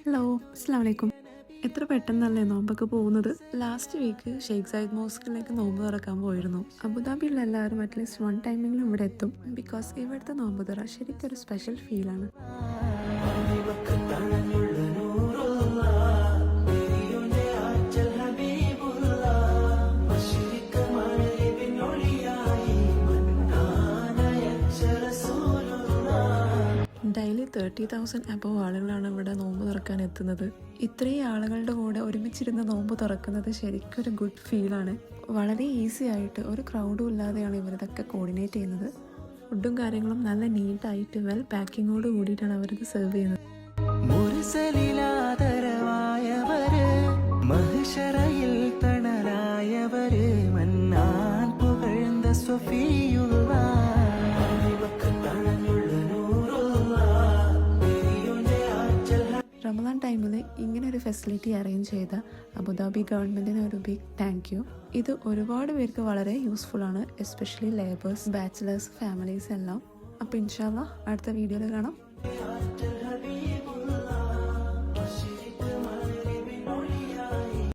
Hello, അസ്സലാമു അലൈക്കും. എത്ര പെട്ടെന്നല്ലേ നോമ്പൊക്കെ പോകുന്നത്. ലാസ്റ്റ് വീക്ക് ഷെയ്ഖ് സയ്യിദ് മോസ്കിലേക്ക് നോമ്പ് തുറക്കാൻ പോയിരുന്നു. അബുദാബിയിലുള്ള എല്ലാവരും അറ്റ്ലീസ്റ്റ് വൺ ടൈമെങ്കിലും ഇവിടെ എത്തും. ബിക്കോസ് ഇവിടുത്തെ നോമ്പ് തുറ ശരിക്കും ഒരു സ്പെഷ്യൽ ഫീലാണ്. ഡെയിലി 30,000 അബവ് ആളുകളാണ് ഇവിടെ നോമ്പ് തുറക്കാൻ എത്തുന്നത്. ഇത്രയും ആളുകളുടെ കൂടെ ഒരുമിച്ചിരുന്ന് നോമ്പ് തുറക്കുന്നത് ശരിക്കും ഒരു ഗുഡ് ഫീലാണ്. വളരെ ഈസി ആയിട്ട് ഒരു ക്രൗഡും ഇല്ലാതെയാണ് ഇവരിതൊക്കെ കോർഡിനേറ്റ് ചെയ്യുന്നത്. ഫുഡും കാര്യങ്ങളും നല്ല നീറ്റായിട്ട് വെൽ പാക്കിങ്ങോട് കൂടിയിട്ടാണ് അവരിത് സെർവ് ചെയ്യുന്നത്. റമദാൻ ടൈമിൽ ഇങ്ങനെ ഒരു ഫെസിലിറ്റി അറേഞ്ച് ചെയ്ത അബുദാബി ഗവൺമെൻറ്റിന് ഒരു ബിഗ് താങ്ക് യു. ഇത് ഒരുപാട് പേർക്ക് വളരെ യൂസ്ഫുൾ ആണ്, എസ്പെഷ്യലി ലേബേഴ്സ്, ബാച്ചിലേഴ്സ്, ഫാമിലീസ് എല്ലാം. അപ്പോൾ ഇൻഷാ അല്ലാഹ് അടുത്ത വീഡിയോയിൽ കാണാം.